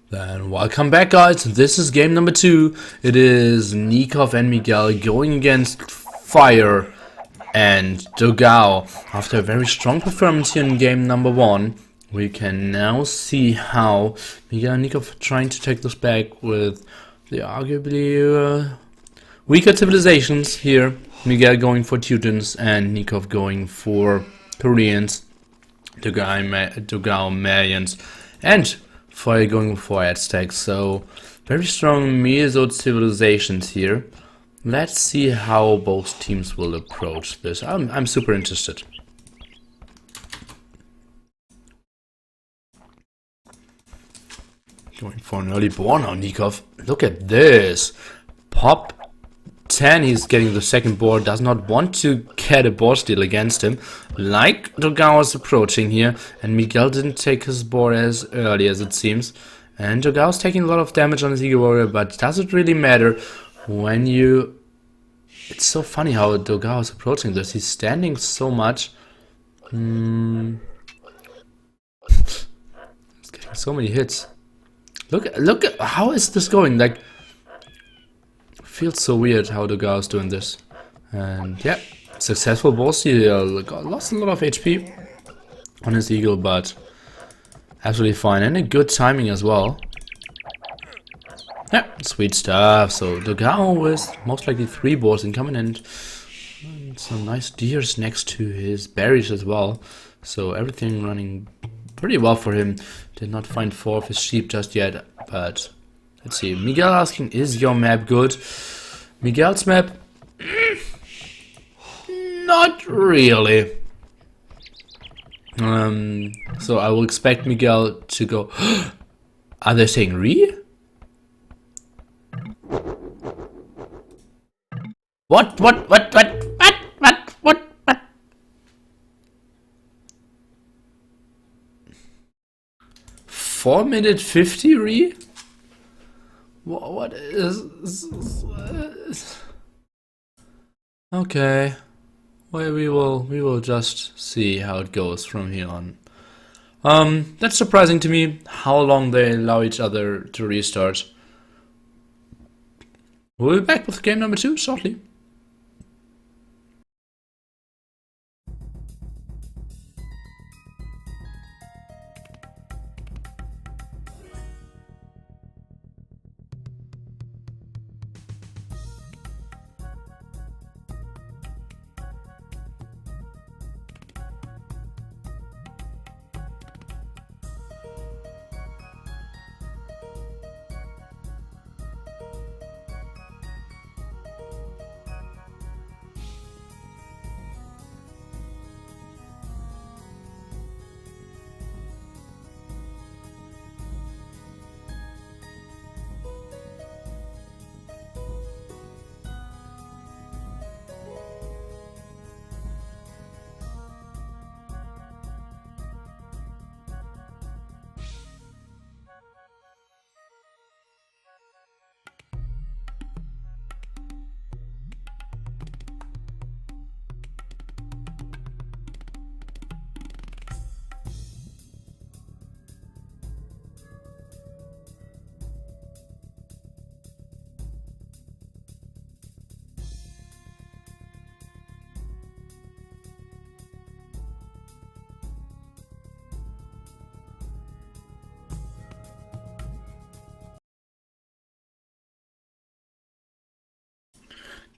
Then welcome back, guys. This is game number 2. It is Nikov and Miguel going against Fire and Dogao. After a very strong performance here in game number 1, we can now see how Miguel and Nikov are trying to take this back with the arguably weaker civilizations here. Miguel going for Teutons and Nikov going for Koreans, Dogao Malians, and Fire going for Aztecs. So very strong Meso civilizations here. Let's see how both teams will approach this. I'm super interested. Going for an early boar now, Nikov. Look at this. Pop 10, he's getting the second boar, does not want to get a boar steal against him, like Dogao is approaching here, and Miguel didn't take his boar as early as it seems, and Dogao's taking a lot of damage on his Eagle Warrior, but does it really matter when you... It's so funny how Dogao is approaching this, he's standing so much. He's getting so many hits. Look at how is this going, like... Feels so weird how Dogao's doing this. And yeah, successful boar steal. Lost a lot of HP on his eagle, but absolutely fine. And a good timing as well. Yeah, sweet stuff. So Dogao with most likely 3 boars incoming and some nice deers next to his berries as well. So everything running pretty well for him. Did not find 4 of his sheep just yet, but... Let's see, Miguel asking, is your map good? Miguel's map? Not really. So I will expect Miguel to go... Are they saying Re? What? 4 minute 50 Re? What is... Okay, well, we will just see how it goes from here on. That's surprising to me how long they allow each other to restart. We'll be back with game number 2 shortly.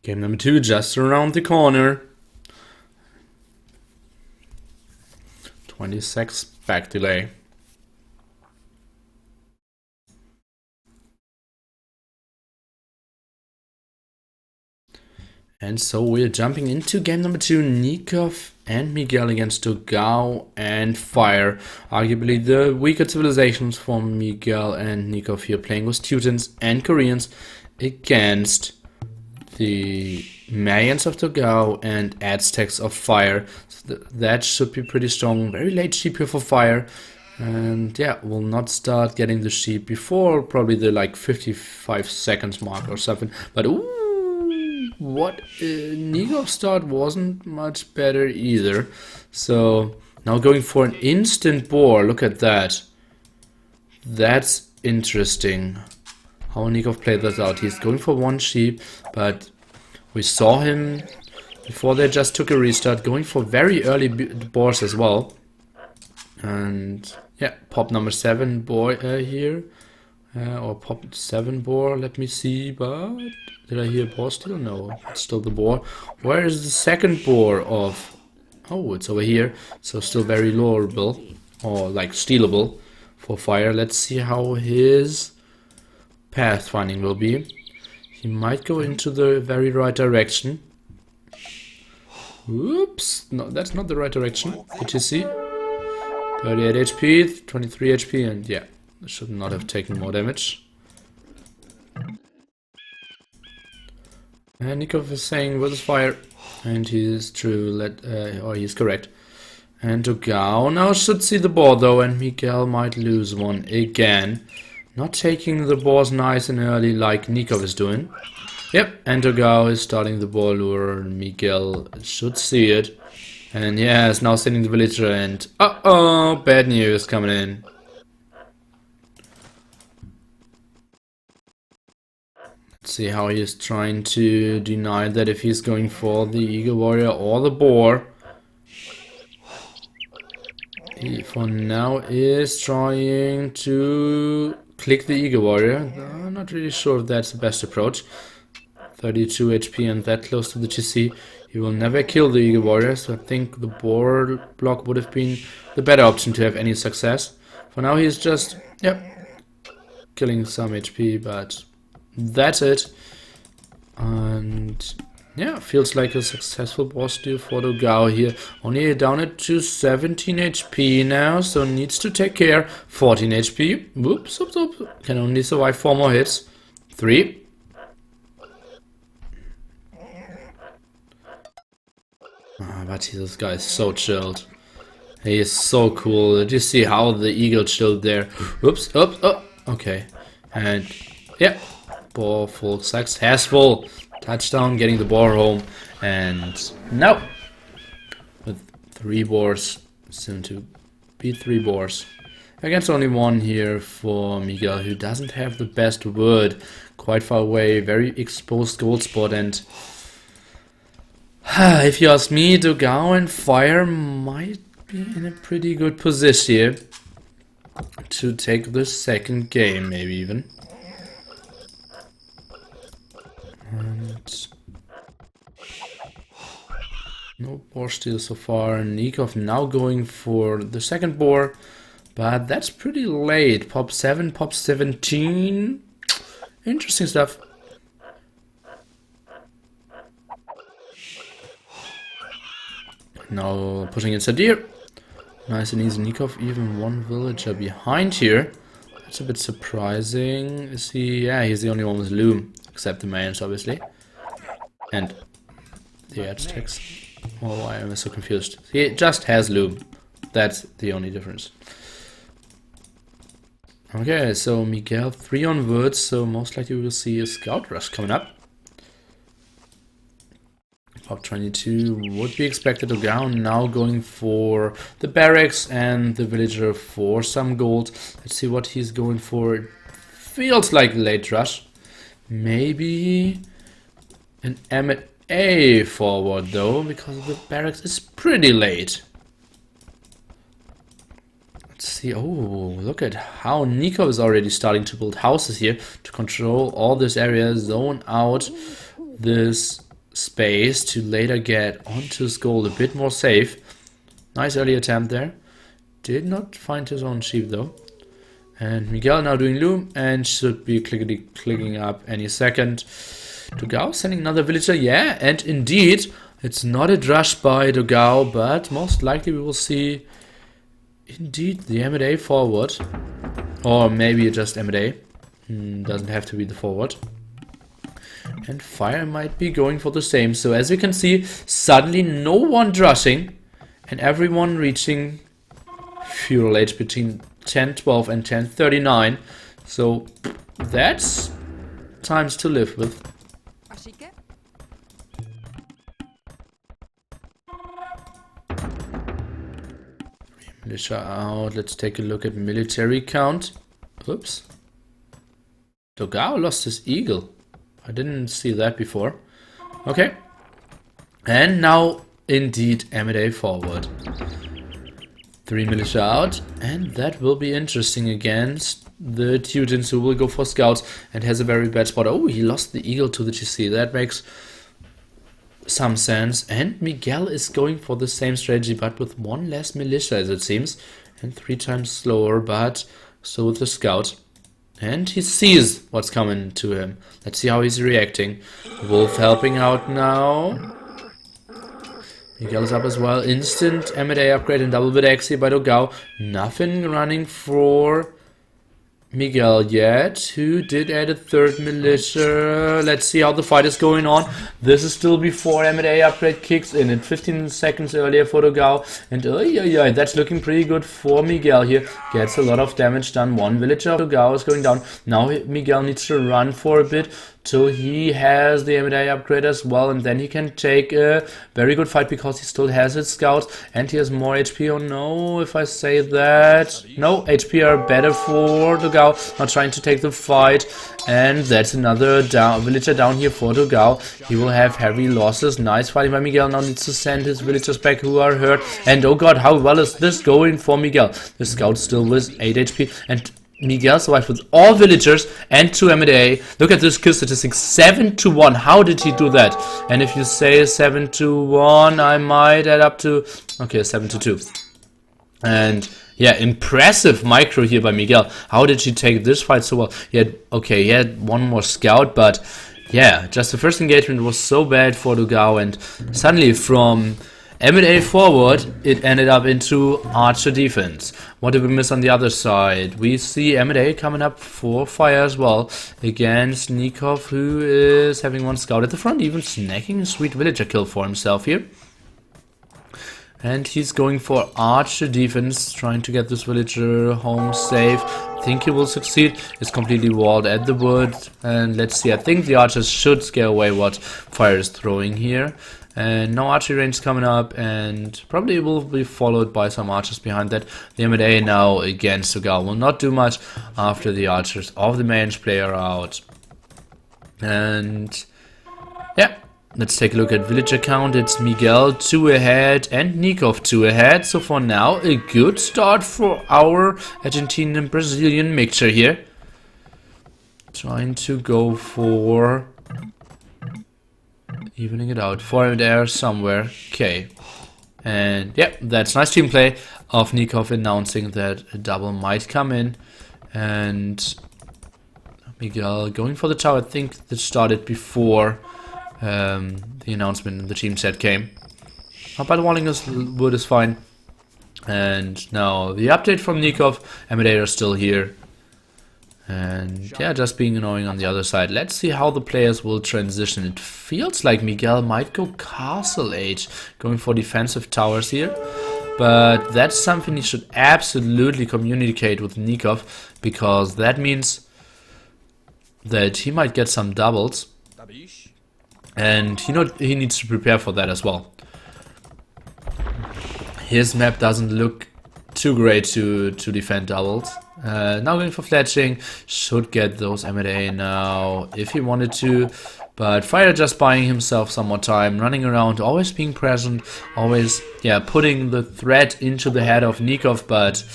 Game number 2 just around the corner. 26 back delay. And so we're jumping into game number 2, Nikov and Miguel against Dogao and Fire. Arguably the weaker civilizations for Miguel and Nikov here, playing with Teutons and Koreans against the Mayans of Dogao and Aztecs of Fire. So that should be pretty strong. Very late sheep here for Fire. And yeah, we'll not start getting the sheep before probably the like 55 seconds mark or something. But ooh, what Nikov's start wasn't much better either. So now going for an instant boar. Look at that. That's interesting how Nikov played this out. He's going for one sheep, but we saw him before they just took a restart, going for very early boars as well. And yeah, pop number 7 boar here. Or pop 7 boar, let me see, but did I hear boar still? No, it's still the boar. Where is the second boar of... Oh, it's over here, so still very lowerable, or like stealable for fire. Let's see how his pathfinding will be. He might go into the very right direction. Oops, no, that's not the right direction. Did you see? 38 HP, 23 HP, and yeah, should not have taken more damage. And Nikov is saying with his fire, and he is true, or he's correct. And Dogao now should see the boar though, and Miguel might lose one again. Not taking the boars nice and early like Nikov is doing. Yep, and Dogao is starting the boar lure. Miguel should see it. And yeah, is now sending the villager, and uh-oh, bad news coming in. Let's see how he is trying to deny that if he's going for the Eagle Warrior or the boar. He for now is trying to click the Eagle Warrior. I'm not really sure if that's the best approach. 32 HP and that close to the GC. He will never kill the Eagle Warrior, so I think the boar block would have been the better option to have any success. For now he's just, yep, killing some HP, but that's it. And yeah, feels like a successful boss deal for Dogao here. Only down it to 17 HP now, so needs to take care. 14 HP. Whoops, oops, oops. Can only survive 4 more hits. 3. But this guy is so chilled. He is so cool. Did you see how the eagle chilled there? Oops, oops, oh, okay. And yeah, boar full successful. Touchdown, getting the boar home. And now, with 3 boars, soon to be 3 boars. Against only 1 here for Miguel, who doesn't have the best wood. Quite far away, very exposed gold spot, and if you ask me, Dogao and Fire might be in a pretty good position here to take the second game, maybe even. And no boar steal so far. Nikov now going for the second boar, but that's pretty late. Pop 7, pop 17. Interesting stuff. Now pushing inside deer. Nice and easy. Nikov even 1 villager behind here. That's a bit surprising. Is he? Yeah, he's the only one with loom. Except the mains, obviously. And the Aztecs. Oh, why am I so confused? He just has loom. That's the only difference. Okay, so Miguel 3 onwards. So most likely we will see a scout rush coming up. Pop 22 would be expected. Dogao now going for the barracks and the villager for some gold. Let's see what he's going for. It feels like late rush. Maybe an M&A forward though, because the barracks is pretty late. Let's see. Oh, look at how Nikov is already starting to build houses here to control all this area, zone out this space to later get onto his gold a bit more safe. Nice early attempt there. Did not find his own sheep though. And Miguel now doing loom and should be clicking up any second. Dogao sending another villager. Yeah, and indeed it's not a rush by Dogao, but most likely we will see indeed the M&A forward. Or maybe just M&A. Doesn't have to be the forward. And Fire might be going for the same. So as we can see, suddenly no one rushing and everyone reaching Feudal age between 1012 and 1039. So that's times to live with. Militia out. Let's take a look at military count. Oops. Dogao lost his eagle. I didn't see that before. Okay. And now, indeed, M&A forward. 3 militia out. And that will be interesting against the Teutons, who will go for scouts and has a very bad spot. Oh, he lost the eagle to the GC. That makes some sense. And Miguel is going for the same strategy, but with 1 less militia, as it seems. And 3 times slower, but still with the scout. And he sees what's coming to him. Let's see how he's reacting. Wolf helping out now. Miguel is up as well. Instant M&A upgrade and double bit XC by Dogao. Nothing running for Miguel yet, who did add a 3rd militia. Let's see how the fight is going on. This is still before M&A upgrade kicks in. At 15 seconds earlier for Dogao. And that's looking pretty good for Miguel here. Gets a lot of damage done. 1 villager of Dogao is going down. Now Miguel needs to run for a bit till he has the M&A upgrade as well, and then he can take a very good fight because he still has his scouts and he has more HP. Oh no, if I say that. No, HP are better for Dogao, not trying to take the fight. And that's another villager down here for Dogao. He will have heavy losses. Nice fighting by Miguel. Now needs to send his villagers back who are hurt. And oh god, how well is this going for Miguel? The scout still with 8 HP, and Miguel survived with all villagers and 2 M&A. Look at this kill statistic, 7-1. How did he do that? And if you say 7-1, I might add up to, okay, 7-2. And yeah, impressive micro here by Miguel. How did he take this fight so well? He had 1 more scout, but yeah, just the first engagement was so bad for Dogao, and suddenly from M&A forward, it ended up into archer defense. What did we miss on the other side? We see M&A coming up for fire as well against Nikov, who is having 1 scout at the front, even snacking a sweet villager kill for himself here. And he's going for archer defense, trying to get this villager home safe. I think he will succeed. It's completely walled at the wood. And let's see, I think the archers should scare away what fire is throwing here. And no archery range coming up, and probably will be followed by some archers behind that. The M&A now against Dogao will not do much after the archers of the mange player are out. And yeah, let's take a look at villager count. It's Miguel 2 ahead and Nikov 2 ahead. So for now, a good start for our Argentinian and Brazilian mixture here. Trying to go for evening it out. 4 there somewhere. Okay. And yeah, that's nice team play of Nikov announcing that a double might come in. And Miguel going for the tower. I think that started before the announcement in the team set came. But the walling wood is fine. And now the update from Nikov. M&A are still here. And yeah, just being annoying on the other side. Let's see how the players will transition. It feels like Miguel might go castle age, going for defensive towers here. But that's something he should absolutely communicate with Nikov, because that means that he might get some doubles. And he needs to prepare for that as well. His map doesn't look too great to defend doubles. Now going for fletching, should get those M&A now if he wanted to, but Fire just buying himself some more time, running around, always being present, always putting the threat into the head of Nikov, but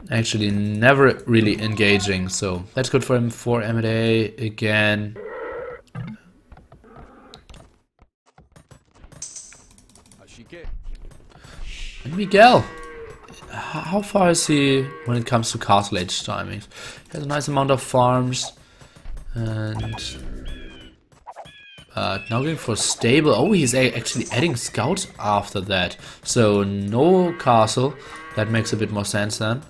actually never really engaging. So that's good for him for M&A again. And Miguel, how far is he when it comes to castle age timings? He has a nice amount of farms, and now going for stable. Oh, he's actually adding scouts after that, so no castle. That makes a bit more sense then.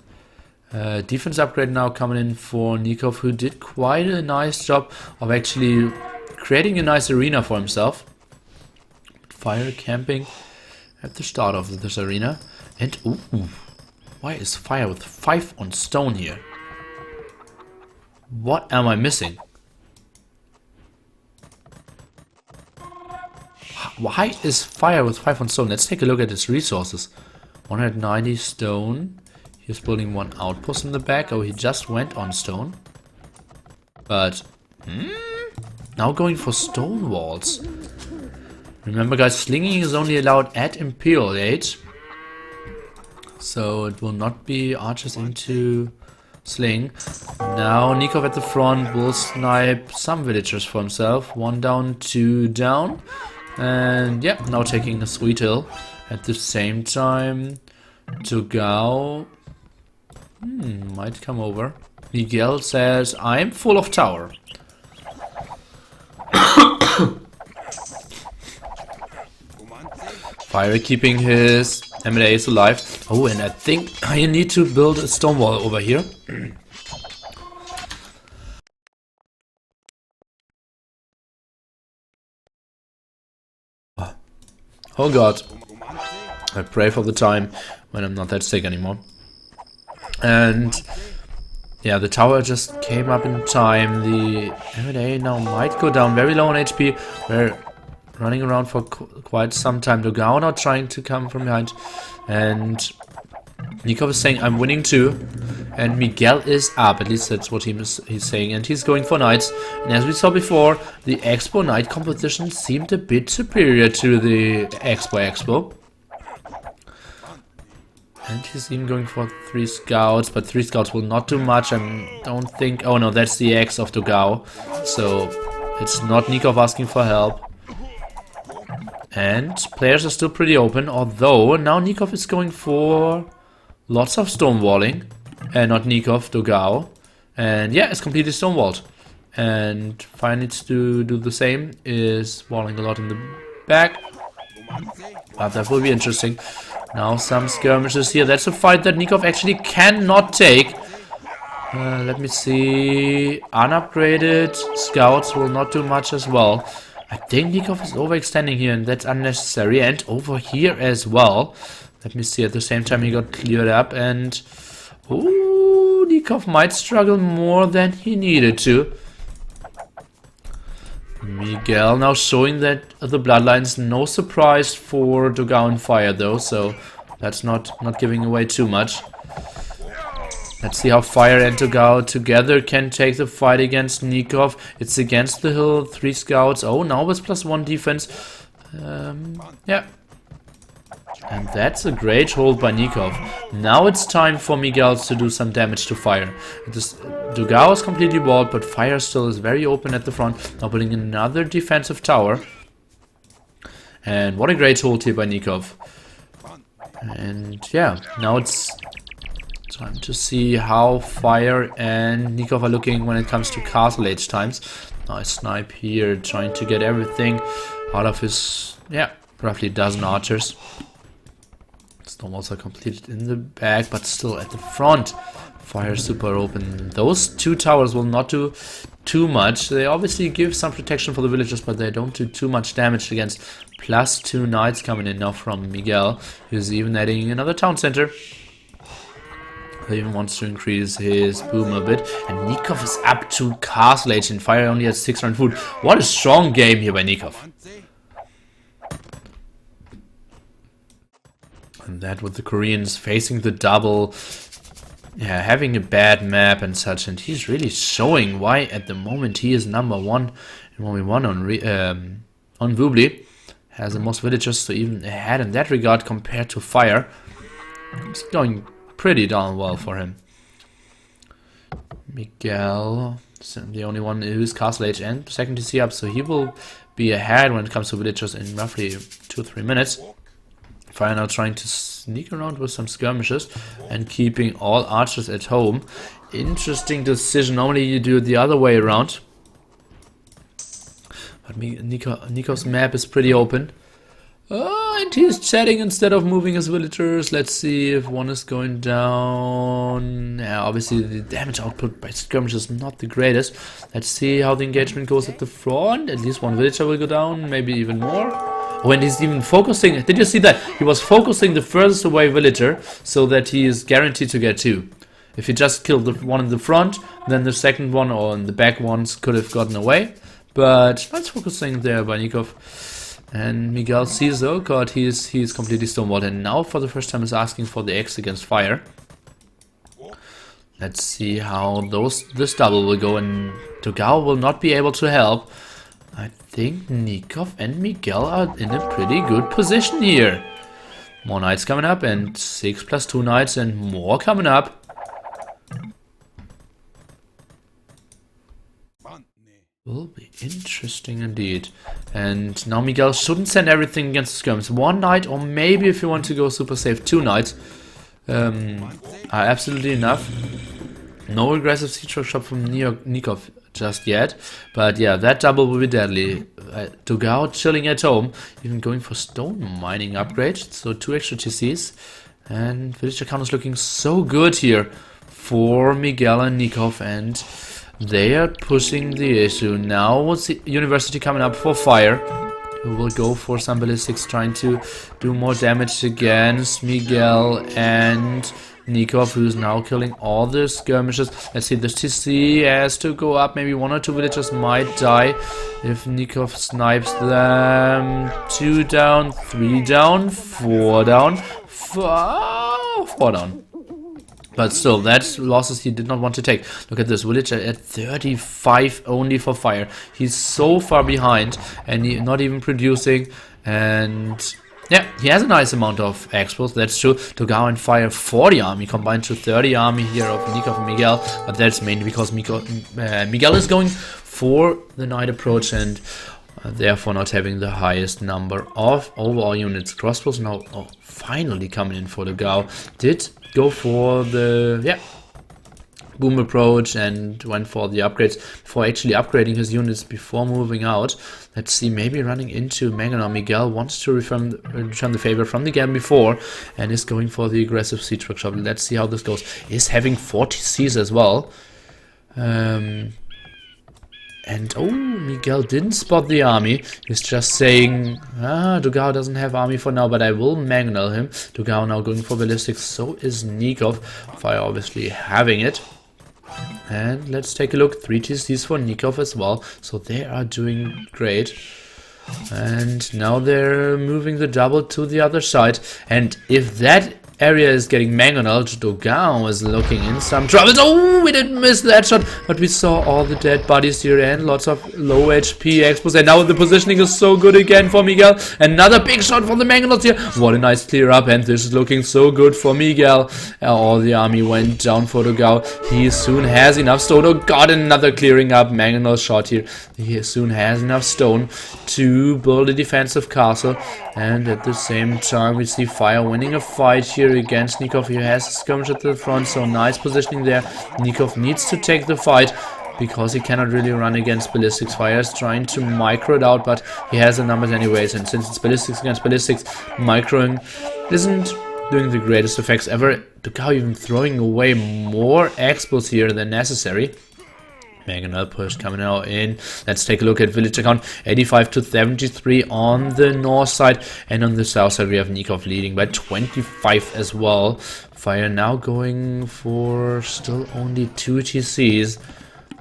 Defense upgrade now coming in for Nikov, who did quite a nice job of actually creating a nice arena for himself. Fire camping at the start of this arena, and ooh. Why is Fire with 5 on stone here? What am I missing? Why is Fire with 5 on stone? Let's take a look at his resources. 190 stone. He's building 1 outpost in the back. Oh, he just went on stone. But now going for stone walls. Remember guys, slinging is only allowed at Imperial age. So it will not be archers into sling. Now Nikov at the front will snipe some villagers for himself. 1 down, 2 down. And yeah, now taking the sweet hill. At the same time, Dogao might come over. Miguel says, I'm full of tower. Fire keeping his M&As alive. Oh, and I think I need to build a stone wall over here. Oh god. I pray for the time when I'm not that sick anymore. And yeah, the tower just came up in time. The M&A now might go down. Very low on HP. We're running around for quite some time. Dogao now trying to come from behind. And Nikov is saying, I'm winning too. And Miguel is up. At least that's what he's saying. And he's going for knights. And as we saw before, the Expo knight composition seemed a bit superior to the Expo. And he's even going for 3 scouts, but 3 scouts will not do much. I don't think... Oh no, that's the X of Dogao. So it's not Nikov asking for help. And players are still pretty open, although now Nikov is going for lots of stonewalling. Not Nikov, Dogao. And yeah, it's completely stonewalled. And Fire needs to do the same, is walling a lot in the back. But that will be interesting. Now some skirmishes here. That's a fight that Nikov actually cannot take. Let me see. Unupgraded scouts will not do much as well. I think Nikov is overextending here, and that's unnecessary. And over here as well. Let me see. At the same time, he got cleared up, and ooh, Nikov might struggle more than he needed to. Miguel now showing that the bloodlines, no surprise for Dogao and Fire though, so that's not giving away too much. Let's see how Fire and Dogao together can take the fight against Nikov. It's against the hill, 3 scouts. Oh, now with +1 defense. Yeah. And that's a great hold by Nikov. Now it's time for Miguel to do some damage to Fire. Dogao is completely walled, but Fire still is very open at the front. Now building another defensive tower. And what a great hold here by Nikov. And yeah, now it's time to see how Fire and Nikov are looking when it comes to castle age times. Nice snipe here, trying to get everything out of his, yeah, roughly a dozen archers. Stone walls are completed in the back, but still at the front. Fire super open. Those 2 towers will not do too much. They obviously give some protection for the villagers, but they don't do too much damage against +2 knights coming in now from Miguel, who's even adding another town center. He even wants to increase his boom a bit. And Nikov is up to castle age, and Fire only has 600 food. What a strong game here by Nikov. And that with the Koreans facing the double, yeah, having a bad map and such, and he's really showing why at the moment he is number 1 and 1v1 on Woobly. Has the most villagers, so even ahead in that regard compared to Fire. It's going pretty darn well for him. Miguel, the only one who's castle age and second TC up, so he will be ahead when it comes to villagers in roughly 2 or 3 minutes. Fire now trying to sneak around with some skirmishes and keeping all archers at home. Interesting decision. Normally you do it the other way around. But Nikov's map is pretty open. And he's chatting instead of moving his villagers. Let's see if one is going down. Yeah, obviously the damage output by skirmish is not the greatest. Let's see how the engagement goes at the front. At least 1 villager will go down, maybe even more. Oh, and he's even focusing. Did you see that? He was focusing the furthest away villager so that he is guaranteed to get 2. If he just killed the one in the front, then the second one or in the back ones could have gotten away. But that's focusing there by Nikov. And Miguel sees, oh god, he's completely stonewalled. And now for the first time is asking for the X against Fire. Let's see how this double will go, and Dogao will not be able to help. I think Nikov and Miguel are in a pretty good position here. More knights coming up, and 6 plus 2 knights and more coming up. Will be interesting indeed. And now Miguel shouldn't send everything against the skirms. 1 knight, or maybe if you want to go super safe, 2 knights are absolutely enough. No aggressive siege workshop from Nikov just yet. But yeah, that double will be deadly. Dogao chilling at home, even going for stone mining upgrade. So 2 extra TCs. And villager count is looking so good here for Miguel and Nikov, and they are pushing the issue. Now what's the university coming up for fire? Who will go for some ballistics, trying to do more damage against Miguel and Nikov, who's now killing all the skirmishes. Let's see, the TC has to go up. Maybe 1 or 2 villagers might die if Nikov snipes them. 2 down, 3 down, 4 down, 4 down. But still, that's losses he did not want to take. Look at this, villager at 35 only for fire. He's so far behind, and not even producing. And yeah, he has a nice amount of exports, that's true. Dogao and fire 40 army combined to 30 army here of Nikov and Miguel. But that's mainly because Miguel is going for the knight approach, and therefore not having the highest number of overall units. Crossbows now finally coming in for Dogao. Did go for the boom approach and went for the upgrades before actually upgrading his units before moving out. Let's see, maybe running into Mangonel. Miguel wants to return the favor from the game before and is going for the aggressive siege workshop. Let's see how this goes. Is having 40 Cs as well. And oh, Miguel didn't spot the army. He's just saying, Dogao doesn't have army for now, but I will Mangonel him. Dogao now going for ballistics, so is Nikov. Fire obviously having it. And let's take a look, 3 TCs for Nikov as well, so they are doing great. And now they're moving the double to the other side. And if that area is getting mangoneled, Dogao is looking in some trouble. Oh, we didn't miss that shot, but we saw all the dead bodies here and lots of low HP expos. And now the positioning is so good again for Miguel. Another big shot for the mangonels here. What a nice clear up, and this is looking so good for Miguel. All the army went down for Dogao. He soon has enough stone. Oh god, another clearing up mangonel shot here. He soon has enough stone to build a defensive castle. And at the same time we see Fire winning a fight here against Nikov. He has a skirmish at the front, so nice positioning there. Nikov needs to take the fight because he cannot really run against ballistics. Fire is trying to micro it out, but he has the numbers anyways, and since it's ballistics against ballistics, microing isn't doing the greatest effects ever. Dogao even throwing away more expos here than necessary. Mangonel push coming out in. Let's take a look at villager count. 85 to 73 on the north side, and on the south side we have Nikov leading by 25 as well. Fire now going for still only 2 TCs,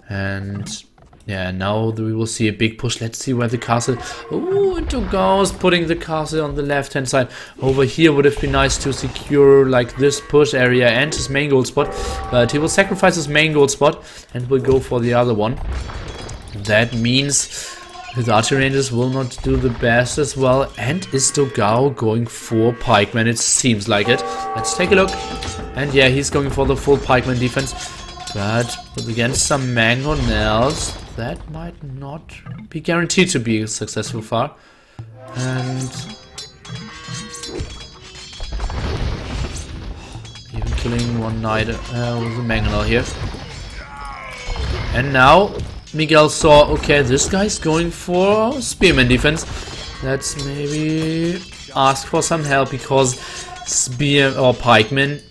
and yeah, now we will see a big push. Let's see where the castle. Oh, and Dogao's putting the castle on the left hand side. Over here would have been nice to secure like this push area and his main gold spot, but he will sacrifice his main gold spot and will go for the other one. That means his archery ranges will not do the best as well. And is Dogao going for pikemen? It seems like it. Let's take a look. And yeah, he's going for the full pikeman defense, but against some mangonels that might not be guaranteed to be successful far. And even killing one knight with a mangonel here. And now Miguel saw, okay, this guy's going for spearman defense. Let's maybe ask for some help, because spear or pikemen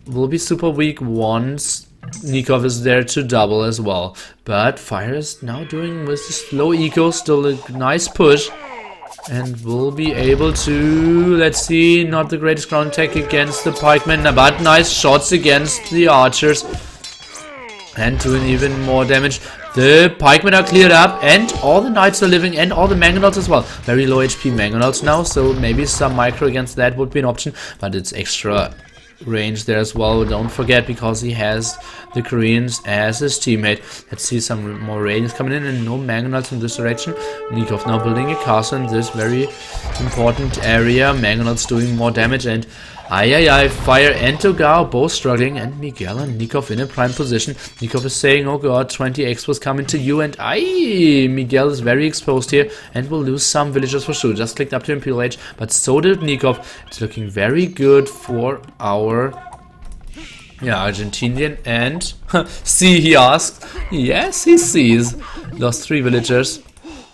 will be super weak once Nikov is there to double as well. But Fire is now doing with this low eco still a nice push, and will be able to, let's see, not the greatest ground attack against the pikemen, but nice shots against the archers and doing even more damage. The pikemen are cleared up, and all the knights are living, and all the mangonels as well. Very low HP mangonels now, so maybe some micro against that would be an option, but it's extra range there as well. Don't forget, because he has the Koreans as his teammate. Let's see some more radians coming in, and no mangonauts in this direction. Nikov now building a castle in this very important area. Mangonauts doing more damage, and Fire and Dogao both struggling, and Miguel and Nikov in a prime position. Nikov is saying, oh god, 20x was coming to you, and Miguel is very exposed here and will lose some villagers for sure. Just clicked up to Imperial Age, but so did Nikov. It's looking very good for our Argentinian, and see, he asked. Yes, he sees. Lost 3 villagers.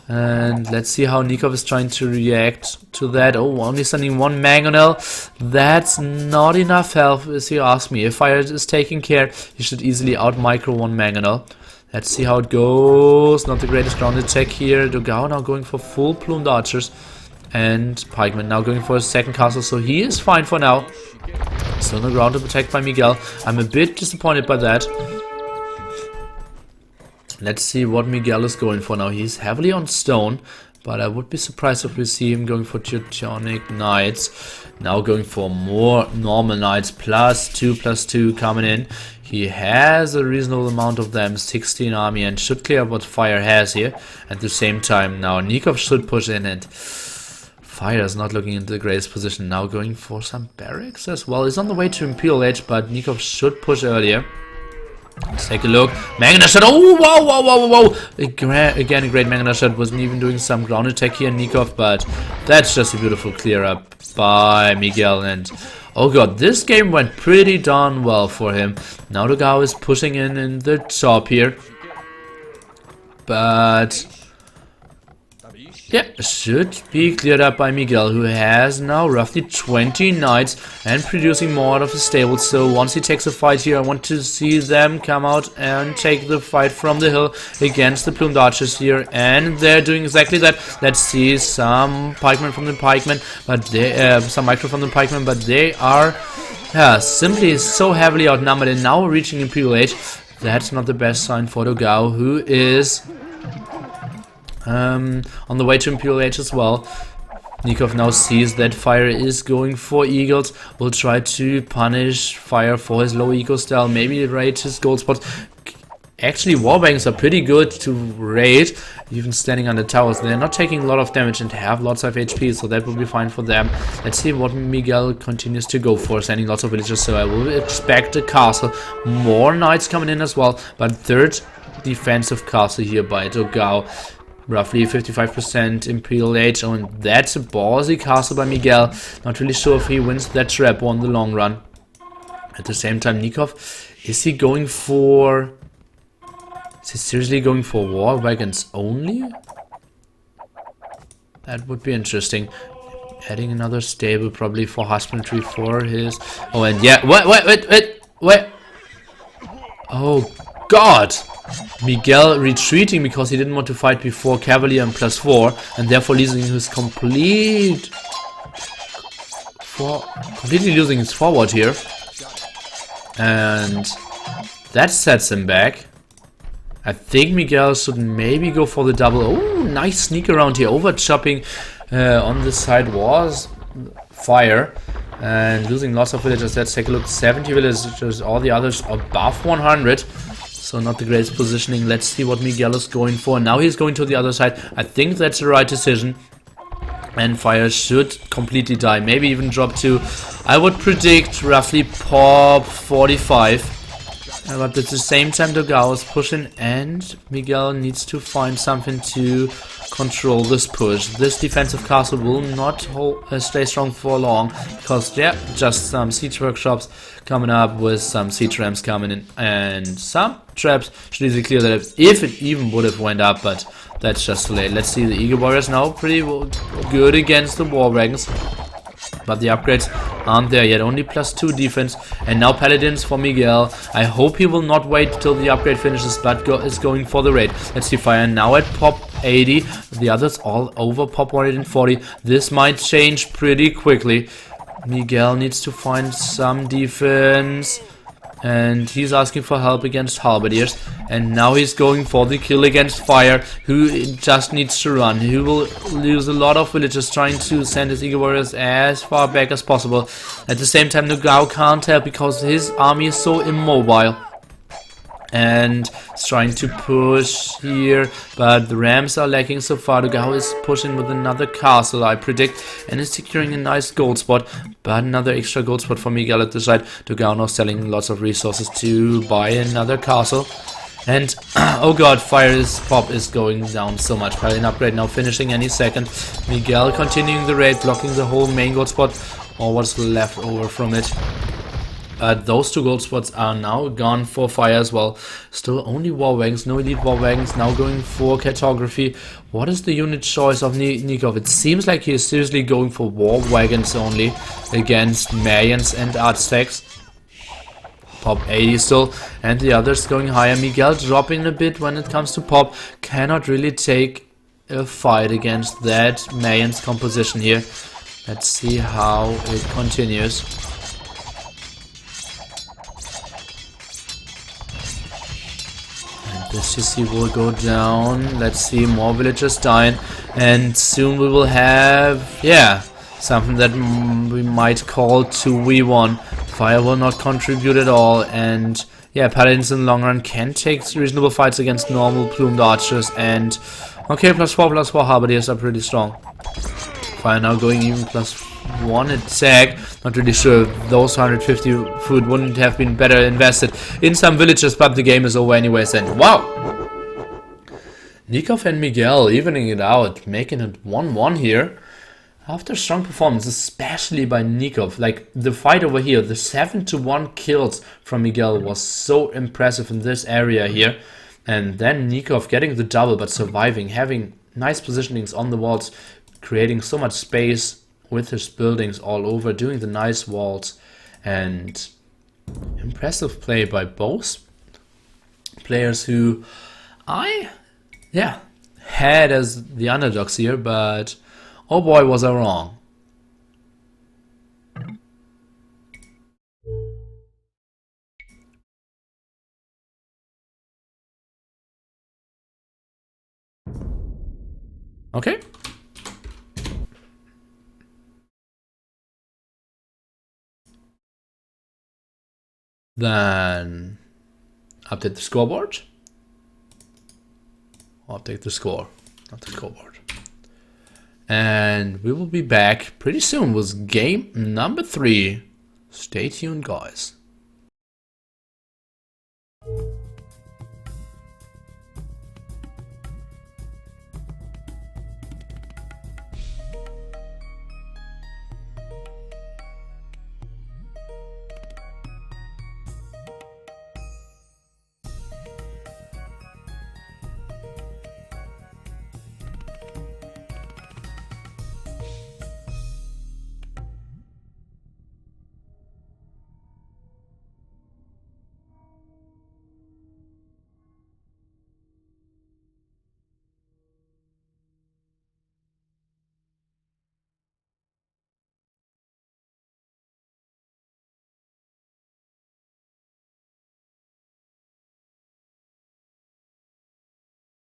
And let's see how Nikov is trying to react to that. Oh, only sending 1 mangonel. That's not enough health, as you ask me. If Fire is taking care, he should easily out-micro 1 mangonel. Let's see how it goes. Not the greatest ground attack here. Dogao now going for full plumed archers. And Pikeman now going for a second castle, so he is fine for now. Still on the ground attack by Miguel. I'm a bit disappointed by that. Let's see what Miguel is going for now. He's heavily on stone, but I would be surprised if we see him going for Teutonic Knights. Now going for more normal Knights, +2/+2 coming in. He has a reasonable amount of them, 16 army, and should clear what Fire has here. At the same time, now Nikov should push in, and Fire is not looking into the greatest position. Now going for some barracks as well. He's on the way to Imperial Age, but Nikov should push earlier. Let's take a look. Magna shot. Oh, wow. Again, a great Magna shot. Wasn't even doing some ground attack here, Nikov, but that's just a beautiful clear up by Miguel. And oh god, this game went pretty darn well for him. Now Dogao is pushing in the top here, but yeah, should be cleared up by Miguel, who has now roughly 20 knights and producing more out of his stable. So once he takes a fight here, I want to see them come out and take the fight from the hill against the plumed archers here, and they're doing exactly that. Let's see some pikemen from the pikemen, but they some micro from the pikemen, but they are simply so heavily outnumbered, and now reaching Imperial Age. That's not the best sign for Dogao, who is on the way to Imperial Age as well. Nikov now sees that Fire is going for Eagles. Will try to punish Fire for his low eco style, maybe raid his gold spots. Actually, warbanks are pretty good to raid, even standing on the towers. They're not taking a lot of damage and have lots of HP, so that will be fine for them. Let's see what Miguel continues to go for, sending lots of villagers, so I will expect a castle. More knights coming in as well, but third defensive castle here by Dogao. Roughly 55% Imperial Age, and that's a ballsy castle by Miguel. Not really sure if he wins that trap on the long run. At the same time, Nikov, is he going for... Is he seriously going for war wagons only? That would be interesting. Adding another stable probably for husbandry for his... Oh, and yeah, wait! Oh, God! Miguel retreating because he didn't want to fight before Cavalier and +4, and therefore losing his completely losing his forward here, and that sets him back. I think Miguel should maybe go for the double. Oh, nice sneak around here, over chopping on the side was Fire, and losing lots of villagers. Let's take a look. 70 villagers, all the others above 100. So not the greatest positioning. Let's see what Miguel is going for. Now he's going to the other side. I think that's the right decision. And Fire should completely die. Maybe even drop to, I would predict, roughly pop 45. But at the same time, Dogao is pushing, and Miguel needs to find something to control this push. This defensive castle will not stay strong for long, because yeah, just some siege workshops coming up with some siege rams coming in, and some traps should easily clear that if it even would have went up, but that's just too late. Let's see, the Eagle Warriors now pretty good against the War Wagons, but the upgrades aren't there yet. Only +2 defense, and now Paladins for Miguel. I hope he will not wait till the upgrade finishes, but is going for the raid. Let's see, Fire now at pop 80. The others all over pop 140. This might change pretty quickly. Miguel needs to find some defense. and he's asking for help against halberdiers, and now he's going for the kill against fire, who just needs to run. He will lose a lot of villagers trying to send his eagle warriors as far back as possible. At the same time, Dogao can't help because his army is so immobile and is trying to push here, but the rams are lacking so far. Dogao is pushing with another castle, I predict, and is securing a nice gold spot, but another extra gold spot for Miguel at the side. Dogao now selling lots of resources to buy another castle. And oh god, pop is going down so much. Paladin upgrade now finishing any second. Miguel continuing the raid, blocking the whole main gold spot, or what's left over from it. Those 2 gold spots are now gone for fire as well. Still only war wagons, no elite war wagons, now going for cartography. What is the unit choice of Nikov? It seems like he is seriously going for war wagons only against Mayans and Aztecs. Pop 80 still, and the others going higher. Miguel dropping a bit when it comes to pop. Cannot really take a fight against that Mayans composition here. Let's see how it continues. The sissy will go down. Let's see, more villagers dying, and soon we will have, yeah, something that we might call 2v1. Fire will not contribute at all, and yeah, paladins in the long run can take reasonable fights against normal plumed archers, and okay, +4/+4 halberdiers are pretty strong. Fire now going even +1 attack. Not really sure if those 150 food wouldn't have been better invested in some villages, but the game is over anyways, and wow! Nikov and Miguel evening it out, making it 1-1 here. After strong performance, especially by Nikov, like the fight over here, the 7-1 kills from Miguel was so impressive in this area here. And then Nikov getting the double but surviving, having nice positionings on the walls, creating so much space with his buildings all over, doing the nice walls, and impressive play by both players who had as the underdogs here, but oh boy, was I wrong. Okay. Then update the scoreboard. Update the score, not the scoreboard. And we will be back pretty soon with game number 3. Stay tuned, guys.